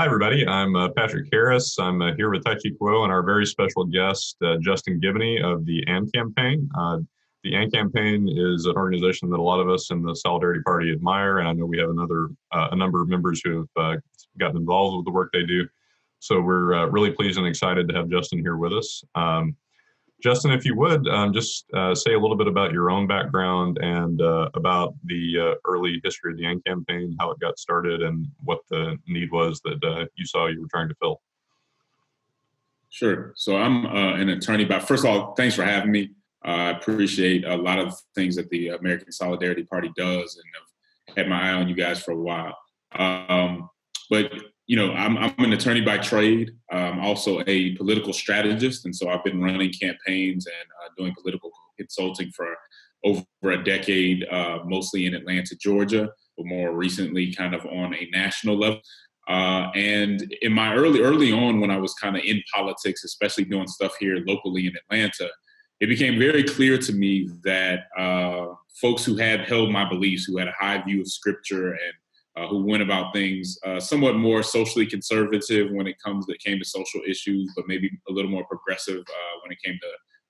Hi, everybody. I'm Patrick Harris. I'm here with Tai Chi Kuo and our very special guest, Justin Giboney of the AND Campaign. The AND Campaign is an organization that a lot of us in the Solidarity Party admire, and I know we have a number of members who have gotten involved with the work they do. So we're really pleased and excited to have Justin here with us. Justin, if you would, just say a little bit about your own background and about the early history of the AND campaign, how it got started, and what the need was that you saw you were trying to fill. Sure. So I'm an attorney, but first of all, thanks for having me. I appreciate a lot of things that the American Solidarity Party does, and I've had my eye on you guys for a while. But I'm an attorney by trade. I'm also a political strategist, and so I've been running campaigns and doing political consulting for over a decade, mostly in Atlanta, Georgia, but more recently kind of on a national level. And in my early on, when I was kind of in politics, especially doing stuff here locally in Atlanta, it became very clear to me that folks who had held my beliefs, who had a high view of scripture and who went about things somewhat more socially conservative when it came to social issues, but maybe a little more progressive when it came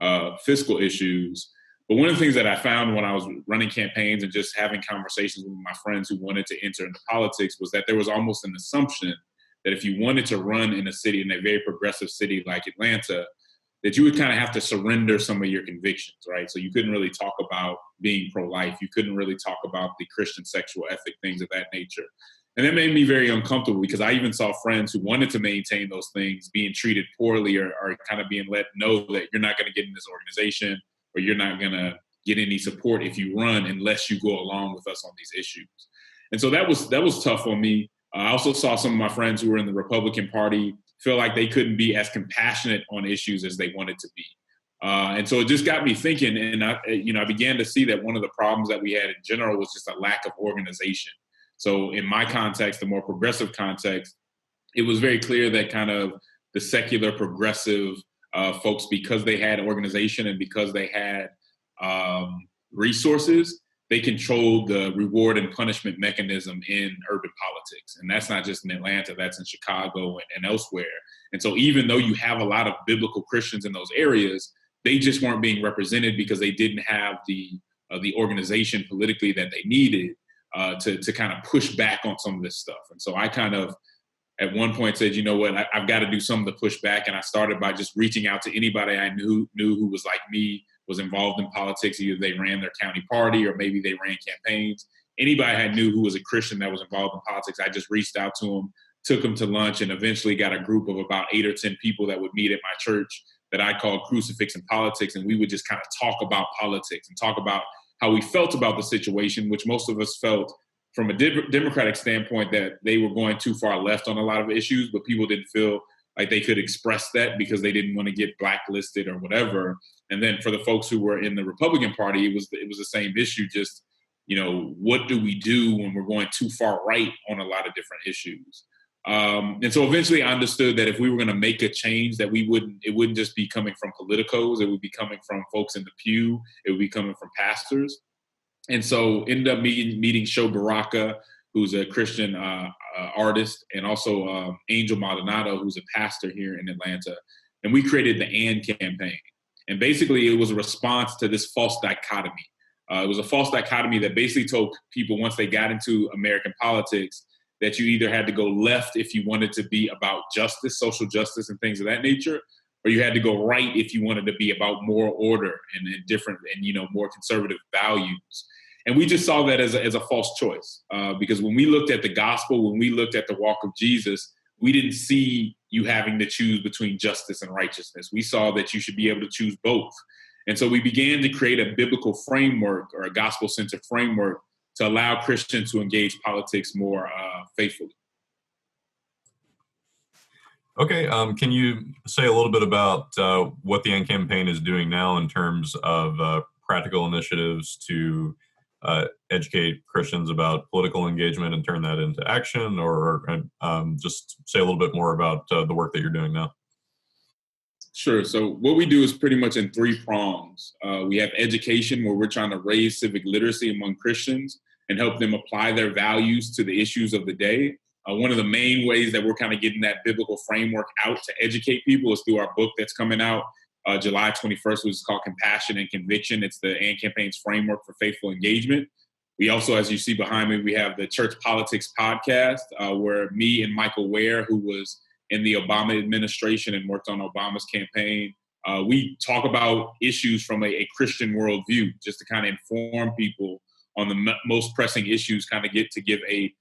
to fiscal issues. But one of the things that I found when I was running campaigns and just having conversations with my friends who wanted to enter into politics was that there was almost an assumption that if you wanted to run in a city, in a very progressive city like Atlanta, that you would kind of have to surrender some of your convictions, right? So you couldn't really talk about being pro-life. You couldn't really talk about the Christian sexual ethic, things of that nature. And that made me very uncomfortable because I even saw friends who wanted to maintain those things being treated poorly or kind of being let know that you're not going to get in this organization or you're not going to get any support if you run unless you go along with us on these issues. And so that was tough on me. I also saw some of my friends who were in the Republican Party feel like they couldn't be as compassionate on issues as they wanted to be. And so it just got me thinking, and I began to see that one of the problems that we had in general was just a lack of organization. So in my context, the more progressive context, it was very clear that kind of the secular progressive folks, because they had organization and because they had resources, they controlled the reward and punishment mechanism in urban politics. And that's not just in Atlanta, that's in Chicago and elsewhere. And so even though you have a lot of biblical Christians in those areas, they just weren't being represented because they didn't have the organization politically that they needed to kind of push back on some of this stuff. And so I kind of, at one point said, you know what, I've got to do something to push back. And I started by just reaching out to anybody I knew who was like me, was involved in politics. Either they ran their county party or maybe they ran campaigns. Anybody I knew who was a Christian that was involved in politics, I just reached out to them, took them to lunch, and eventually got a group of about 8 or 10 people that would meet at my church that I called Crucifix and Politics. And we would just kind of talk about politics and talk about how we felt about the situation, which most of us felt from a Democratic standpoint that they were going too far left on a lot of issues, but people didn't feel like they could express that because they didn't want to get blacklisted or whatever. And then for the folks who were in the Republican Party, it was the same issue. Just, what do we do when we're going too far right on a lot of different issues? And so eventually I understood that if we were going to make a change, that it wouldn't just be coming from politicos. It would be coming from folks in the pew. It would be coming from pastors. And so ended up meeting Sho Baraka, who's a Christian artist, and also Angel Maldonado, who's a pastor here in Atlanta. And we created the AND campaign. And basically it was a response to this false dichotomy. It was a false dichotomy that basically told people once they got into American politics that you either had to go left if you wanted to be about justice, social justice and things of that nature, or you had to go right if you wanted to be about moral order and different and more conservative values. And we just saw that as a false choice because when we looked at the gospel, when we looked at the walk of Jesus, we didn't see you having to choose between justice and righteousness. We saw that you should be able to choose both. And so we began to create a biblical framework or a gospel-centered framework to allow Christians to engage politics more faithfully. Okay, can you say a little bit about what the AND campaign is doing now in terms of practical initiatives to educate Christians about political engagement and turn that into action, or just say a little bit more about the work that you're doing now? Sure. So what we do is pretty much in 3 prongs. We have education, where we're trying to raise civic literacy among Christians and help them apply their values to the issues of the day. One of the main ways that we're kind of getting that biblical framework out to educate people is through our book that's coming out July 21st, which is called Compassion and Conviction. It's the AND Campaign's framework for faithful engagement. We also, as you see behind me, we have the Church Politics podcast, where me and Michael Ware, who was in the Obama administration and worked on Obama's campaign, we talk about issues from a Christian worldview, just to kind of inform people on the most pressing issues, kind of get to give a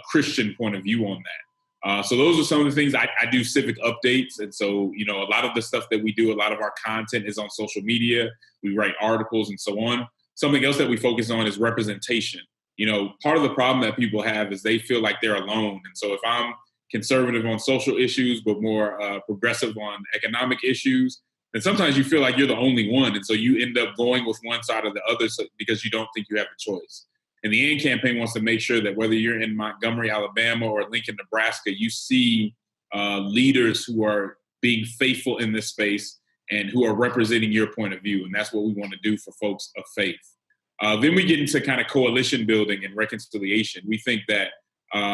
Christian point of view on that. So those are some of the things. I do civic updates. And so, you know, a lot of the stuff that we do, a lot of our content is on social media. We write articles and so on. Something else that we focus on is representation. You know, part of the problem that people have is they feel like they're alone. And so if I'm conservative on social issues, but more progressive on economic issues, then sometimes you feel like you're the only one. And so you end up going with one side or the other because you don't think you have a choice. And the AND Campaign wants to make sure that whether you're in Montgomery, Alabama, or Lincoln, Nebraska, you see leaders who are being faithful in this space and who are representing your point of view. And that's what we want to do for folks of faith. Then we get into kind of coalition building and reconciliation. We think that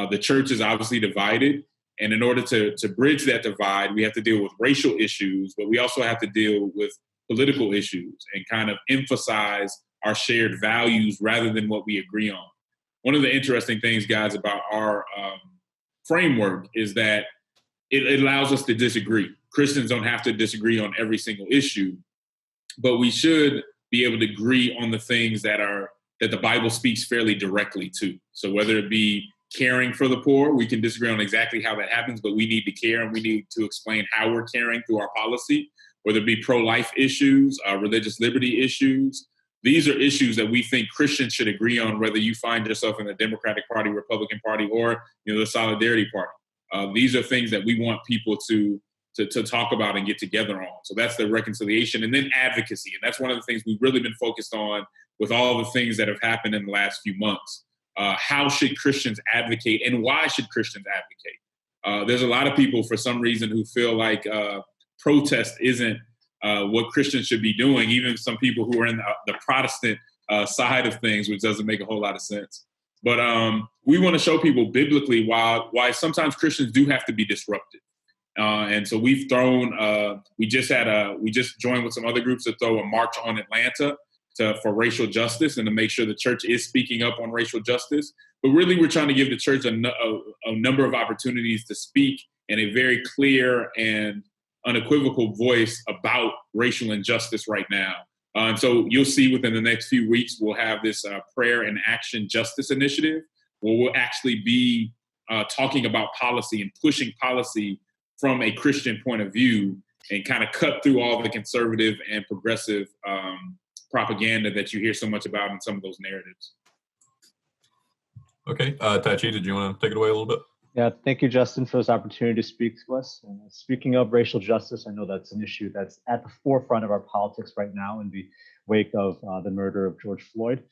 the church is obviously divided. And in order to bridge that divide, we have to deal with racial issues, but we also have to deal with political issues and kind of emphasize our shared values rather than what we agree on. One of the interesting things, guys, about our framework is that it allows us to disagree. Christians don't have to disagree on every single issue, but we should be able to agree on the things that the Bible speaks fairly directly to. So whether it be caring for the poor, we can disagree on exactly how that happens, but we need to care and we need to explain how we're caring through our policy, whether it be pro-life issues, religious liberty issues. These are issues that we think Christians should agree on, whether you find yourself in the Democratic Party, Republican Party, or the Solidarity Party. These are things that we want people to talk about and get together on. So that's the reconciliation. And then advocacy. And that's one of the things we've really been focused on with all the things that have happened in the last few months. How should Christians advocate and why should Christians advocate? There's a lot of people for some reason who feel like protest isn't what Christians should be doing, even some people who are in the Protestant side of things, which doesn't make a whole lot of sense. But we want to show people biblically why sometimes Christians do have to be disrupted. And so we've thrown, we just joined with some other groups to throw a march on Atlanta for racial justice and to make sure the church is speaking up on racial justice. But really, we're trying to give the church a number of opportunities to speak in a very clear and unequivocal voice about racial injustice right now. And so you'll see within the next few weeks, we'll have this prayer and action justice initiative where we'll actually be talking about policy and pushing policy from a Christian point of view and kind of cut through all the conservative and progressive propaganda that you hear so much about in some of those narratives. Okay. Tachi, did you want to take it away a little bit? Yeah, thank you, Justin, for this opportunity to speak to us. Speaking of racial justice, I know that's an issue that's at the forefront of our politics right now in the wake of the murder of George Floyd.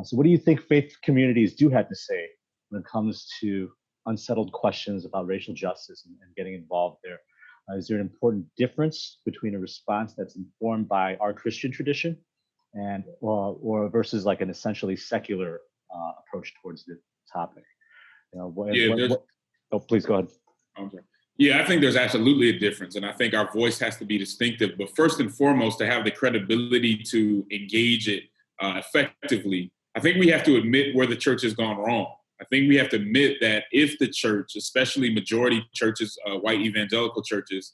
So what do you think faith communities do have to say when it comes to unsettled questions about racial justice and getting involved there? Is there an important difference between a response that's informed by our Christian tradition and or versus like an essentially secular approach towards the topic? Oh, please go ahead. Okay. Yeah, I think there's absolutely a difference. And I think our voice has to be distinctive. But first and foremost, to have the credibility to engage it effectively, I think we have to admit where the church has gone wrong. I think we have to admit that if the church, especially majority churches, white evangelical churches,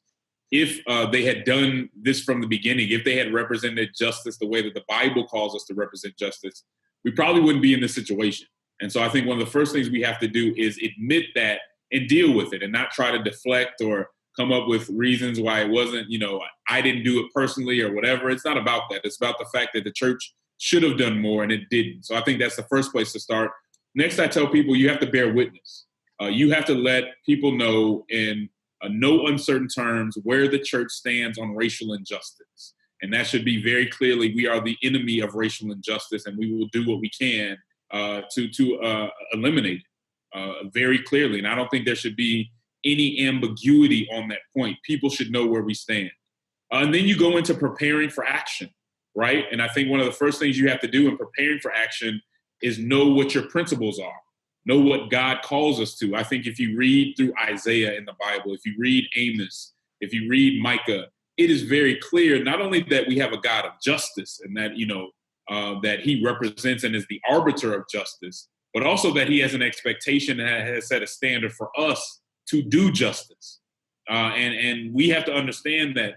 if they had done this from the beginning, if they had represented justice the way that the Bible calls us to represent justice, we probably wouldn't be in this situation. And so I think one of the first things we have to do is admit that and deal with it and not try to deflect or come up with reasons why it wasn't, I didn't do it personally or whatever. It's not about that. It's about the fact that the church should have done more and it didn't. So I think that's the first place to start. Next, I tell people you have to bear witness. You have to let people know in no uncertain terms where the church stands on racial injustice. And that should be very clearly, we are the enemy of racial injustice and we will do what we can to eliminate it very clearly. And I don't think there should be any ambiguity on that point. People should know where we stand. And then you go into preparing for action, right? And I think one of the first things you have to do in preparing for action is know what your principles are. know what God calls us to. I think if you read through Isaiah in the Bible, if you read Amos, if you read Micah, it is very clear not only that we have a God of justice and that, that he represents and is the arbiter of justice, but also that he has an expectation and has set a standard for us to do justice. And we have to understand that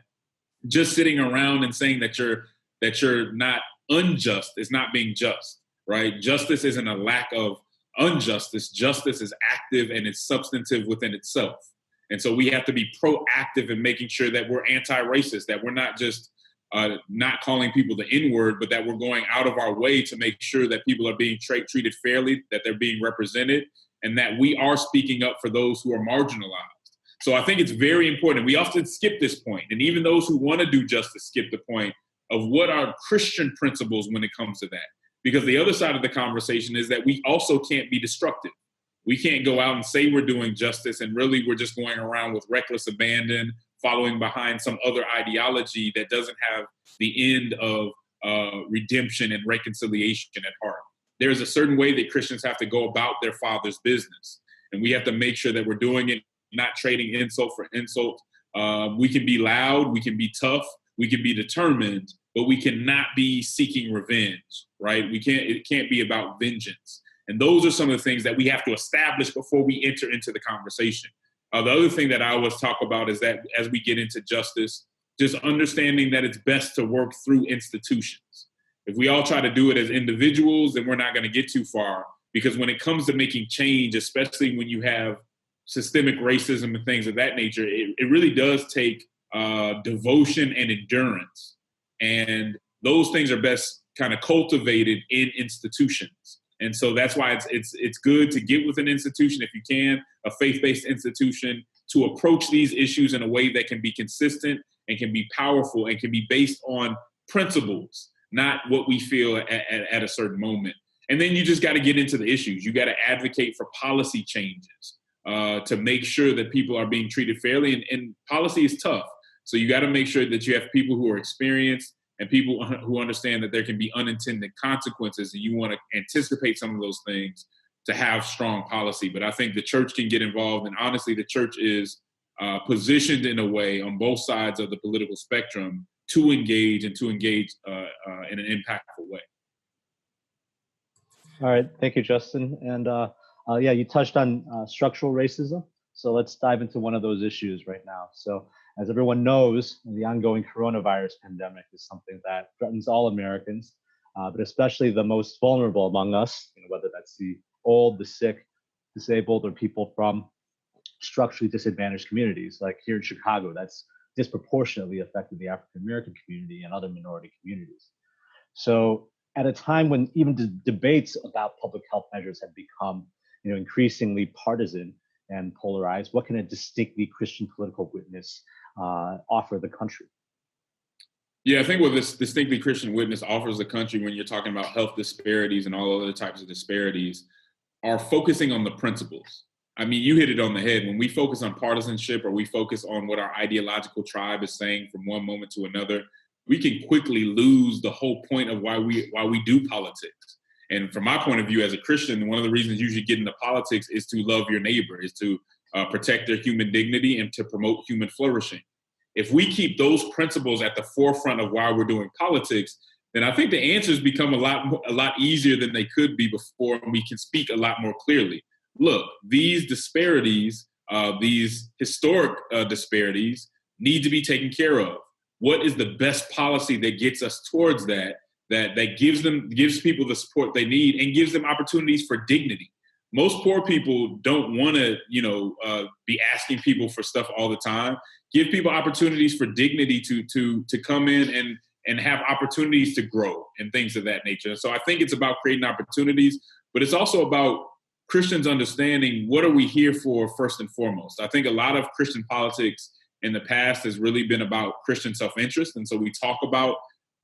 just sitting around and saying that you're not unjust is not being just, right? Justice isn't a lack of injustice. Justice is active and it's substantive within itself. And so we have to be proactive in making sure that we're anti-racist, that we're not just not calling people the N-word, but that we're going out of our way to make sure that people are being treated fairly, that they're being represented, and that we are speaking up for those who are marginalized. So I think it's very important. We often skip this point, and even those who want to do justice skip the point of what are Christian principles when it comes to that. Because the other side of the conversation is that we also can't be destructive. We can't go out and say we're doing justice and really we're just going around with reckless abandon, following behind some other ideology that doesn't have the end of redemption and reconciliation at heart. There's a certain way that Christians have to go about their Father's business. And we have to make sure that we're doing it, not trading insult for insult. We can be loud, we can be tough, we can be determined, but we cannot be seeking revenge, right? It can't be about vengeance. And those are some of the things that we have to establish before we enter into the conversation. The other thing that I always talk about is that as we get into justice, just understanding that it's best to work through institutions. If we all try to do it as individuals, then we're not going to get too far, because when it comes to making change, especially when you have systemic racism and things of that nature, it really does take devotion and endurance. And those things are best kind of cultivated in institutions. And so that's why it's good to get with an institution, if you can, a faith-based institution, to approach these issues in a way that can be consistent and can be powerful and can be based on principles, not what we feel at a certain moment. And then you just got to get into the issues. You got to advocate for policy changes to make sure that people are being treated fairly. And policy is tough. So you got to make sure that you have people who are experienced and people who understand that there can be unintended consequences, and you want to anticipate some of those things to have strong policy. But I think the church can get involved, and honestly, the church is positioned in a way on both sides of the political spectrum to engage in an impactful way. All right, thank you, Justin. And yeah, you touched on structural racism. So let's dive into one of those issues right now. So as everyone knows, the ongoing coronavirus pandemic is something that threatens all Americans, but especially the most vulnerable among us, whether that's the old, the sick, disabled, or people from structurally disadvantaged communities. Like here in Chicago, that's disproportionately affected the African-American community and other minority communities. So at a time when even the debates about public health measures have become increasingly partisan and polarized, what can a distinctly Christian political witness offer the country? Yeah, I think what this distinctly Christian witness offers the country, when you're talking about health disparities and all other types of disparities, are focusing on the principles. I mean, you hit it on the head. When we focus on partisanship, or we focus on what our ideological tribe is saying from one moment to another, we can quickly lose the whole point of why we do politics. And from my point of view as a Christian, one of the reasons you should get into politics is to love your neighbor, is to protect their human dignity and to promote human flourishing. If we keep those principles at the forefront of why we're doing politics, then I think the answers become a lot easier than they could be before, and we can speak a lot more clearly. Look, these disparities, these historic disparities, need to be taken care of. What is the best policy that gets us towards that gives people the support they need and gives them opportunities for dignity? Most poor people don't want to, be asking people for stuff all the time. Give people opportunities for dignity to come in and have opportunities to grow and things of that nature. So I think it's about creating opportunities, but it's also about Christians understanding what are we here for first and foremost. I think a lot of Christian politics in the past has really been about Christian self-interest. And so we talk about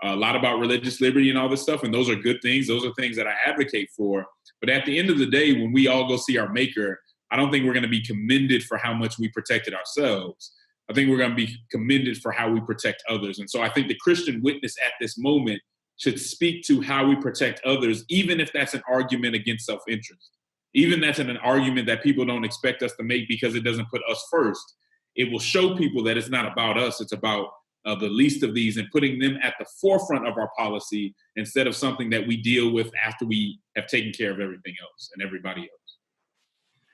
a lot about religious liberty and all this stuff, and those are good things. Those are things that I advocate for. But at the end of the day, when we all go see our maker, I don't think we're going to be commended for how much we protected ourselves. I think we're going to be commended for how we protect others. And so I think the Christian witness at this moment should speak to how we protect others, even if that's an argument against self-interest. even that's an argument that people don't expect us to make because it doesn't put us first. It will show people that it's not about us. It's about the least of these and putting them at the forefront of our policy instead of something that we deal with after we have taken care of everything else and everybody else.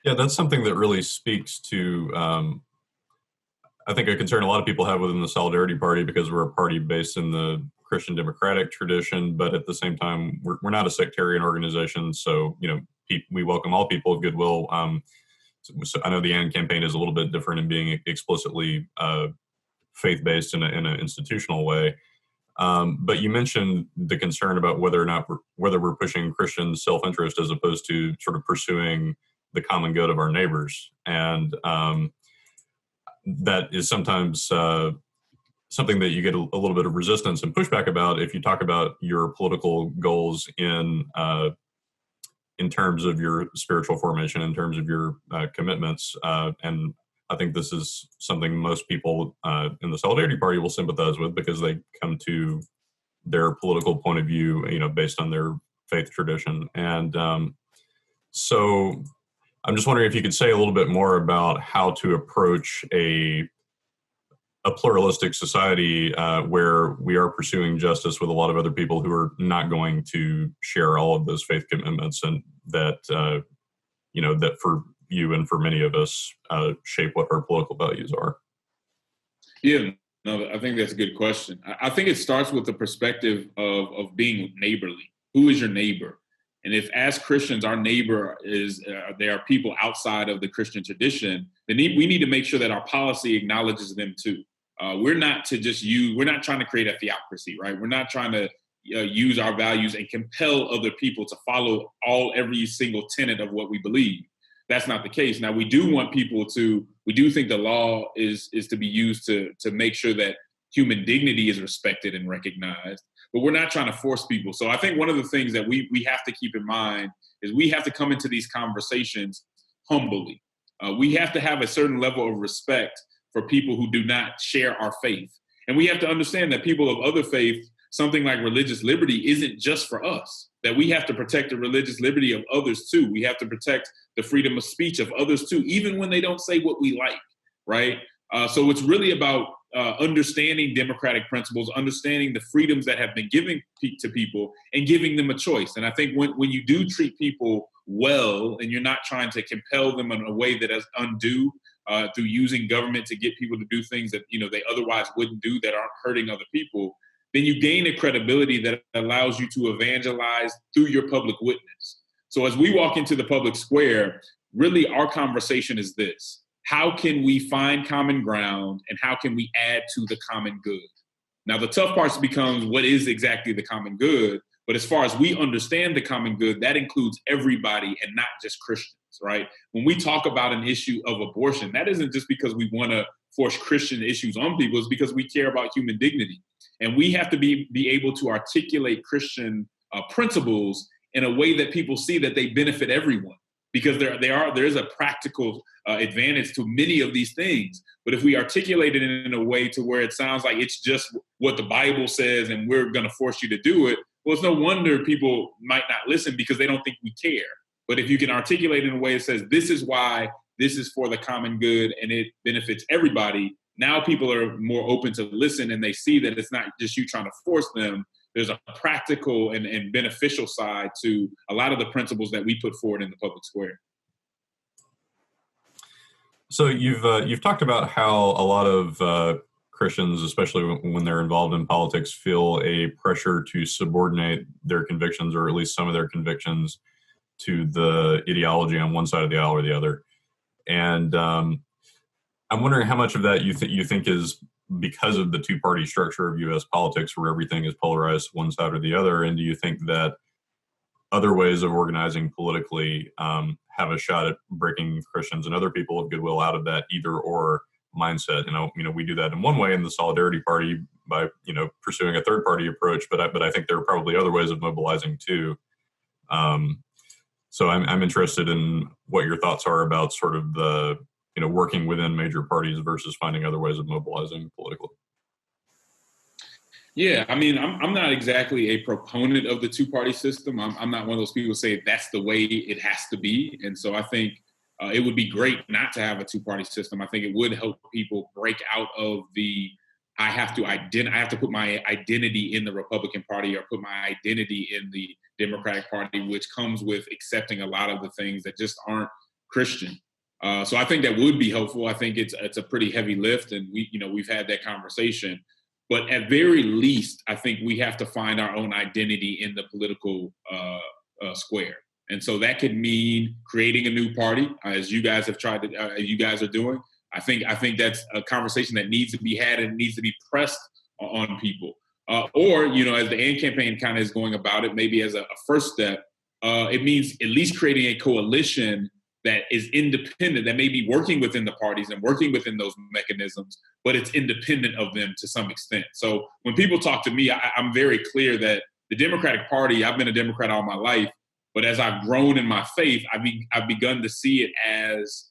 Yeah, that's something that really speaks to, I think, a concern a lot of people have within the Solidarity Party, because we're a party based in the Christian democratic tradition, but at the same time, we're not a sectarian organization. So, we welcome all people of goodwill. So I know the AND campaign is a little bit different in being explicitly faith-based in an institutional way. But you mentioned the concern about whether we're pushing Christian self-interest as opposed to sort of pursuing the common good of our neighbors. And that is sometimes something that you get a little bit of resistance and pushback about if you talk about your political goals in terms of your spiritual formation, in terms of your commitments. And I think this is something most people in the Solidarity Party will sympathize with, because they come to their political point of view, based on their faith tradition. And so I'm just wondering if you could say a little bit more about how to approach a pluralistic society where we are pursuing justice with a lot of other people who are not going to share all of those faith commitments, and that that for you and for many of us shape what our political values are. Yeah, no, I think that's a good question. I think it starts with the perspective of being neighborly. Who is your neighbor? And if, as Christians, our neighbor is there are people outside of the Christian tradition, then we need to make sure that our policy acknowledges them too. We're not trying to create a theocracy, right? We're not trying to use our values and compel other people to follow every single tenet of what we believe. That's not the case. Now, we do want people we do think the law is to be used to make sure that human dignity is respected and recognized, but we're not trying to force people. So I think one of the things that we have to keep in mind is we have to come into these conversations humbly. We have to have a certain level of respect for people who do not share our faith. And we have to understand that people of other faith, something like religious liberty isn't just for us, that we have to protect the religious liberty of others too. We have to protect the freedom of speech of others too, even when they don't say what we like, right? So it's really about understanding democratic principles, understanding the freedoms that have been given to people and giving them a choice. And I think when you do treat people well and you're not trying to compel them in a way that is undue through using government to get people to do things that they otherwise wouldn't do that aren't hurting other people, then you gain a credibility that allows you to evangelize through your public witness. So as we walk into the public square, really our conversation is this: how can we find common ground and how can we add to the common good? Now, the tough part becomes what is exactly the common good? But as far as we understand the common good, that includes everybody and not just Christians, right? When we talk about an issue of abortion, that isn't just because we want to force Christian issues on people, it's because we care about human dignity. And we have to be able to articulate Christian principles in a way that people see that they benefit everyone, because there is a practical advantage to many of these things. But if we articulate it in a way to where it sounds like it's just what the Bible says and we're going to force you to do it, well, it's no wonder people might not listen, because they don't think we care. But if you can articulate it in a way that says this is why, this is for the common good, and it benefits everybody, now people are more open to listen, and they see that it's not just you trying to force them. There's a practical and beneficial side to a lot of the principles that we put forward in the public square. So you've talked about how a lot of Christians, especially when they're involved in politics, feel a pressure to subordinate their convictions, or at least some of their convictions, to the ideology on one side of the aisle or the other. And I'm wondering how much of that you think is because of the two-party structure of U.S. politics, where everything is polarized one side or the other, and do you think that other ways of organizing politically have a shot at breaking Christians and other people of goodwill out of that either-or mindset? We do that in one way in the Solidarity Party by pursuing a third-party approach, but I think there are probably other ways of mobilizing too. So I'm interested in what your thoughts are about sort of the working within major parties versus finding other ways of mobilizing politically. Yeah, I mean, I'm not exactly a proponent of the two-party system. I'm not one of those people who say that's the way it has to be. And so I think it would be great not to have a two-party system. I think it would help people break out of the I have to put my identity in the Republican Party or put my identity in the Democratic Party, which comes with accepting a lot of the things that just aren't Christian. So I think that would be helpful. I think it's a pretty heavy lift, and we've had that conversation. But at very least, I think we have to find our own identity in the political square. And so that could mean creating a new party, as you guys have tried to, you guys are doing. I think that's a conversation that needs to be had and needs to be pressed on people. Or, as the AND campaign kind of is going about it, maybe as a first step, it means at least creating a coalition that is independent, that may be working within the parties and working within those mechanisms, but it's independent of them to some extent. So when people talk to me, I'm very clear that the Democratic Party, I've been a Democrat all my life, but as I've grown in my faith, I've begun to see it as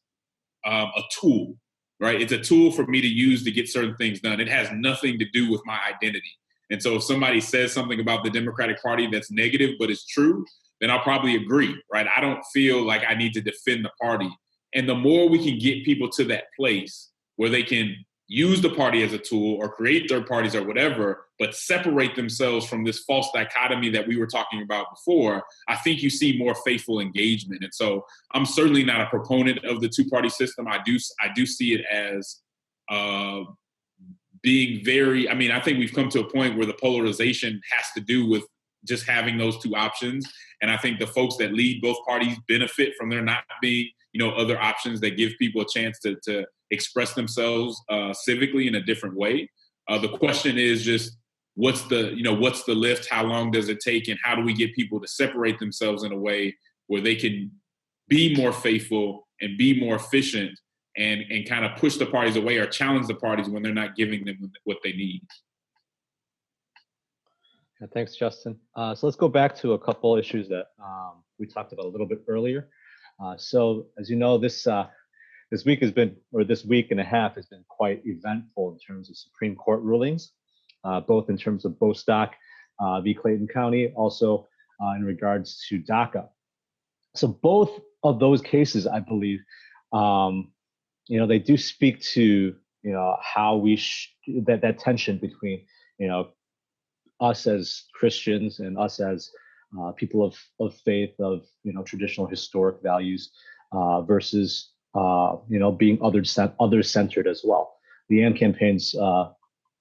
a tool, right? It's a tool for me to use to get certain things done. It has nothing to do with my identity. And so if somebody says something about the Democratic Party that's negative, but it's true, then I'll probably agree, right? I don't feel like I need to defend the party. And the more we can get people to that place where they can use the party as a tool or create third parties or whatever, but separate themselves from this false dichotomy that we were talking about before, I think you see more faithful engagement. And so I'm certainly not a proponent of the two-party system. I do see it as being I think we've come to a point where the polarization has to do with just having those two options. And I think the folks that lead both parties benefit from there not being, other options that give people a chance to express themselves civically in a different way. The question is just what's the lift? How long does it take? And how do we get people to separate themselves in a way where they can be more faithful and be more efficient and kind of push the parties away or challenge the parties when they're not giving them what they need? Yeah, thanks, Justin. So let's go back to a couple issues that we talked about a little bit earlier. So as you know, this week this week and a half has been quite eventful in terms of Supreme Court rulings, both in terms of Bostock v. Clayton County, also in regards to DACA. So both of those cases, I believe, they do speak to how that tension between us as Christians and us as people of faith, of traditional historic values, versus being other-centered as well. The AND campaigns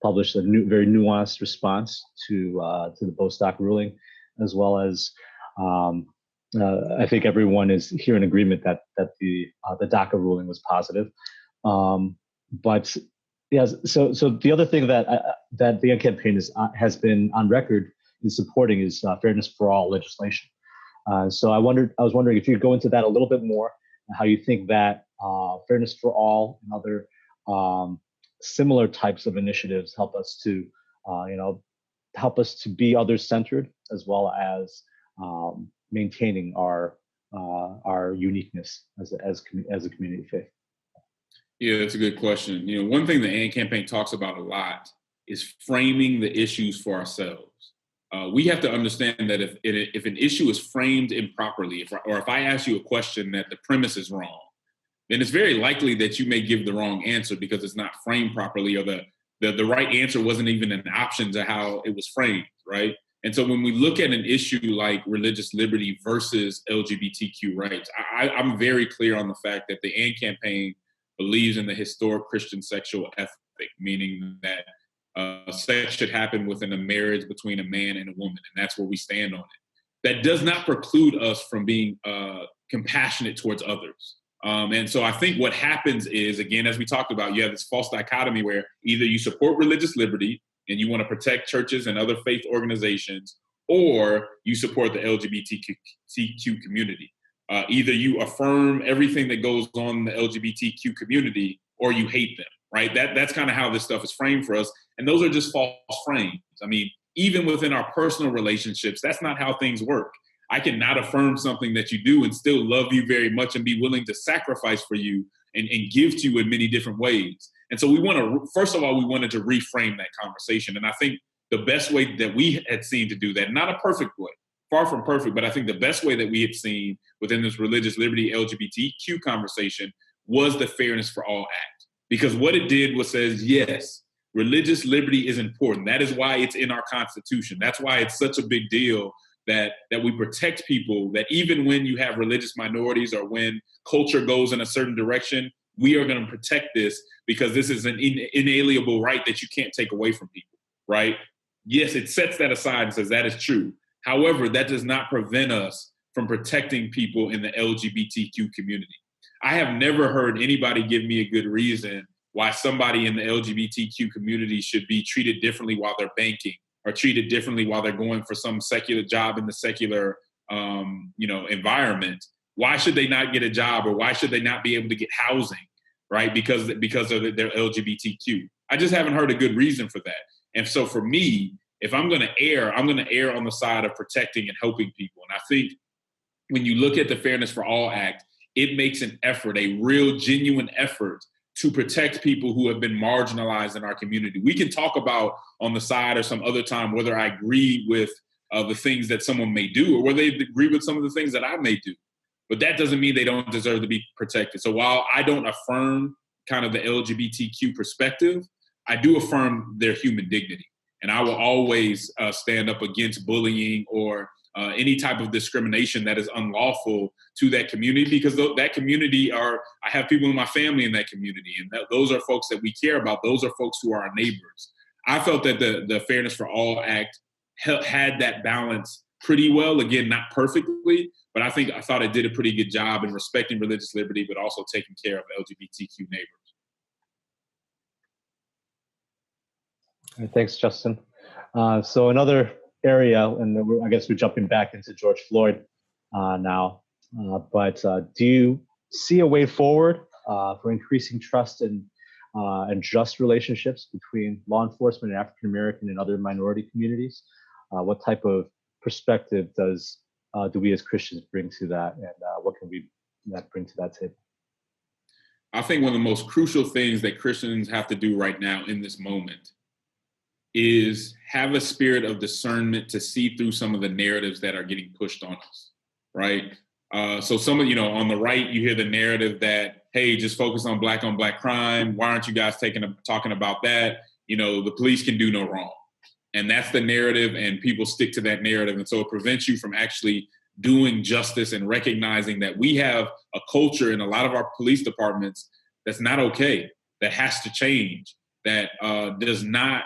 published a very nuanced response to the Bostock ruling, as well as I think everyone is here in agreement that the DACA ruling was positive. But yes, so the other thing that the AND campaign has been on record in supporting is fairness for all legislation. So I was wondering if you could go into that a little bit more, and how you think that fairness for all and other similar types of initiatives help us to be other-centered, as well as maintaining our uniqueness as a community of faith. Yeah, that's a good question. One thing the AND campaign talks about a lot is framing the issues for ourselves. We have to understand that if an issue is framed improperly, or if I ask you a question that the premise is wrong, then it's very likely that you may give the wrong answer because it's not framed properly, or the right answer wasn't even an option to how it was framed, right? And so when we look at an issue like religious liberty versus LGBTQ rights, I'm very clear on the fact that the AND campaign believes in the historic Christian sexual ethic, meaning that sex should happen within a marriage between a man and a woman, and that's where we stand on it. That does not preclude us from being compassionate towards others. And so I think what happens is, again, as we talked about, you have this false dichotomy where either you support religious liberty and you want to protect churches and other faith organizations, or you support the LGBTQ community. Either you affirm everything that goes on in the LGBTQ community, or you hate them, right? That's kind of how this stuff is framed for us. And those are just false frames. I mean, even within our personal relationships, that's not how things work. I cannot affirm something that you do and still love you very much and be willing to sacrifice for you and give to you in many different ways. And so we wanted to reframe that conversation. And I think the best way that we had seen to do that, not a perfect way, far from perfect, but I think the best way that we had seen within this religious liberty LGBTQ conversation was the Fairness for All Act. Because what it did was says, yes, religious liberty is important. That is why it's in our Constitution. That's why it's such a big deal that we protect people, that even when you have religious minorities or when culture goes in a certain direction, we are going to protect this because this is an inalienable right that you can't take away from people, right? Yes, it sets that aside and says that is true. However, that does not prevent us from protecting people in the LGBTQ community. I have never heard anybody give me a good reason why somebody in the LGBTQ community should be treated differently while they're banking or treated differently while they're going for some secular job in the secular environment. Why should they not get a job, or why should they not be able to get housing, right? Because of their LGBTQ. I just haven't heard a good reason for that. And so for me, if I'm going to err, I'm going to err on the side of protecting and helping people. And I think when you look at the Fairness for All Act, it makes an effort, a real genuine effort to protect people who have been marginalized in our community. We can talk about on the side or some other time whether I agree with the things that someone may do or whether they agree with some of the things that I may do. But that doesn't mean they don't deserve to be protected. So while I don't affirm kind of the LGBTQ perspective, I do affirm their human dignity. And I will always stand up against bullying or any type of discrimination that is unlawful to that community, because that community I have people in my family in that community, and those are folks that we care about. Those are folks who are our neighbors. I felt that the Fairness for All Act had that balance pretty well. Again, not perfectly, but I thought it did a pretty good job in respecting religious liberty, but also taking care of LGBTQ neighbors. Thanks, Justin. So another area, and I guess we're jumping back into George Floyd now, but do you see a way forward for increasing trust and just relationships between law enforcement and African American and other minority communities? What type of perspective do we as Christians bring to that, and what can we bring to that table? I think one of the most crucial things that Christians have to do right now in this moment is have a spirit of discernment to see through some of the narratives that are getting pushed on us, right? So some of, on the right, you hear the narrative that, hey, just focus on black crime. Why aren't you guys talking about that? The police can do no wrong. And that's the narrative, and people stick to that narrative. And so it prevents you from actually doing justice and recognizing that we have a culture in a lot of our police departments that's not okay, that has to change, that does not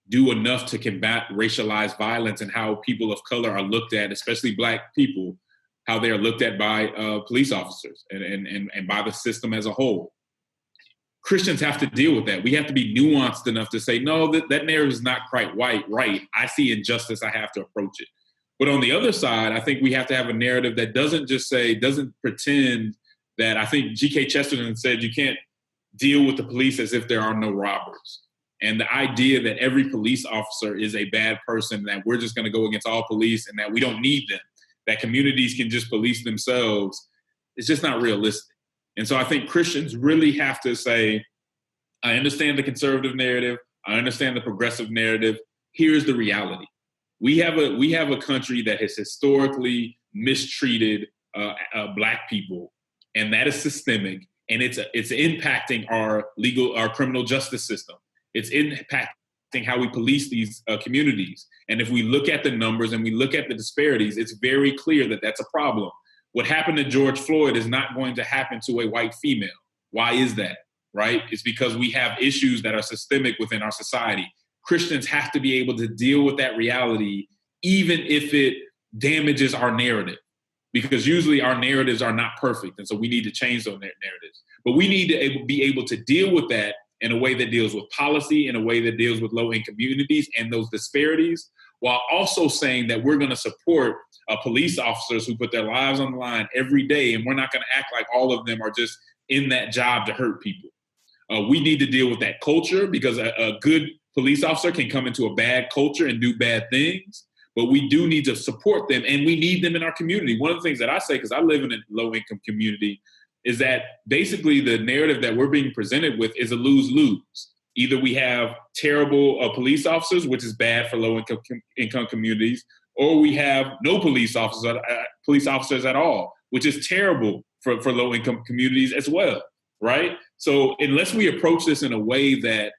do enough to combat racialized violence and how people of color are looked at, especially Black people, how they are looked at by police officers and by the system as a whole. Christians have to deal with that. We have to be nuanced enough to say, no, that narrative is not quite right. I see injustice. I have to approach it. But on the other side, I think we have to have a narrative that doesn't pretend that, I think G.K. Chesterton said, you can't deal with the police as if there are no robbers. And the idea that every police officer is a bad person, that we're just going to go against all police and that we don't need them, that communities can just police themselves, it's just not realistic. And so I think Christians really have to say, I understand the conservative narrative. I understand the progressive narrative. Here's the reality. We have a country that has historically mistreated Black people, and that is systemic, and it's impacting our criminal justice system. It's impacting how we police these communities. And if we look at the numbers and we look at the disparities, it's very clear that that's a problem. What happened to George Floyd is not going to happen to a white female. Why is that, right? It's because we have issues that are systemic within our society. Christians have to be able to deal with that reality, even if it damages our narrative, because usually our narratives are not perfect. And so we need to change those narratives. But we need to be able to deal with that in a way that deals with policy, in a way that deals with low-income communities and those disparities, while also saying that we're going to support police officers who put their lives on the line every day, and we're not going to act like all of them are just in that job to hurt people. We need to deal with that culture, because a good police officer can come into a bad culture and do bad things, but we do need to support them, and we need them in our community. One of the things that I say, because I live in a low-income community, is that basically the narrative that we're being presented with is a lose-lose. Either we have terrible police officers, which is bad for low-income communities, or we have no police officers at all, which is terrible for low-income communities as well, right? So unless we approach this in a way that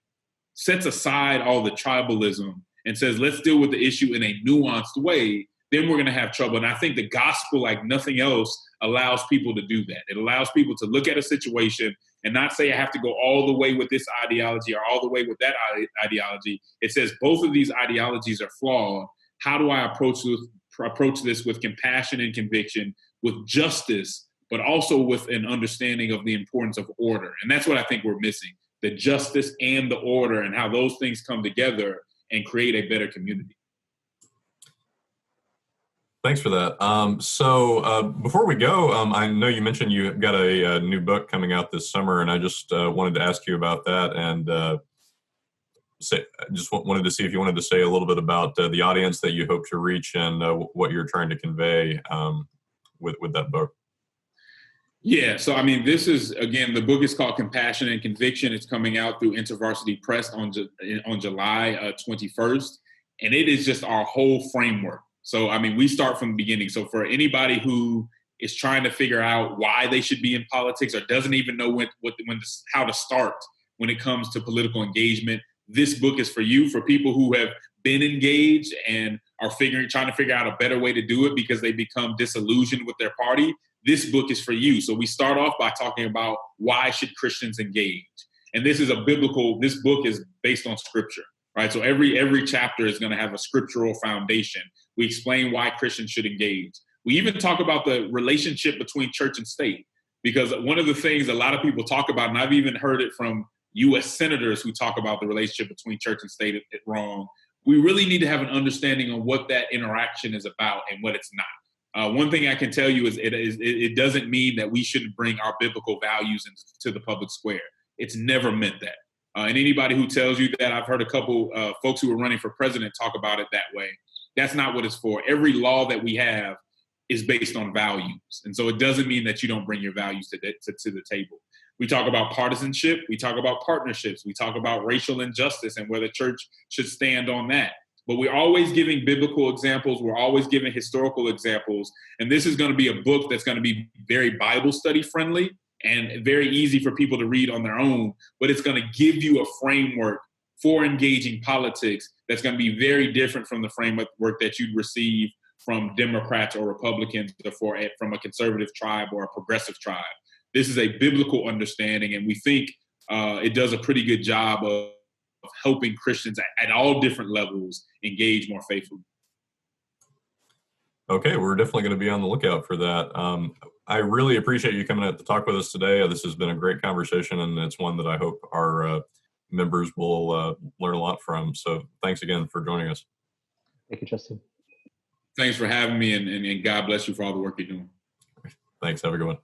sets aside all the tribalism and says, let's deal with the issue in a nuanced way, then we're going to have trouble. And I think the gospel, like nothing else, allows people to do that. It allows people to look at a situation and not say, I have to go all the way with this ideology or all the way with that ideology. It says both of these ideologies are flawed. How do I approach this with compassion and conviction, with justice, but also with an understanding of the importance of order? And that's what I think we're missing, the justice and the order, and how those things come together and create a better community. Thanks for that. So before we go, I know you mentioned you got a new book coming out this summer, and I just wanted to ask you about that, and wanted to see if you wanted to say a little bit about the audience that you hope to reach and what you're trying to convey with that book. Yeah, so I mean, this is, again, the book is called Compassion and Conviction. It's coming out through InterVarsity Press on July 21st, and it is just our whole framework. So, I mean, we start from the beginning. So for anybody who is trying to figure out why they should be in politics or doesn't even know how to start when it comes to political engagement, this book is for you. For people who have been engaged and are trying to figure out a better way to do it because they become disillusioned with their party, this book is for you. So we start off by talking about why should Christians engage? And this book is based on scripture, right? So every chapter is going to have a scriptural foundation. We explain why Christians should engage. We even talk about the relationship between church and state, because one of the things a lot of people talk about, and I've even heard it from U.S. senators who talk about the relationship between church and state wrong. We really need to have an understanding on what that interaction is about and what it's not. One thing I can tell you is it doesn't mean that we shouldn't bring our biblical values into the public square. It's never meant that. And anybody who tells you that, I've heard a couple folks who are running for president talk about it that way. That's not what it's for. Every law that we have is based on values. And so it doesn't mean that you don't bring your values to the table. We talk about partisanship. We talk about partnerships. We talk about racial injustice and where the church should stand on that. But we're always giving biblical examples. We're always giving historical examples. And this is going to be a book that's going to be very Bible study friendly and very easy for people to read on their own. But it's going to give you a framework for engaging politics that's going to be very different from the framework that you'd receive from Democrats or Republicans or from a conservative tribe or a progressive tribe. This is a biblical understanding, and we think it does a pretty good job of helping Christians at all different levels engage more faithfully. Okay, we're definitely going to be on the lookout for that. I really appreciate you coming out to talk with us today. This has been a great conversation, and it's one that I hope our members will learn a lot from. So thanks again for joining us. Thank you, Justin. Thanks for having me, and God bless you for all the work you're doing. Thanks. Have a good one.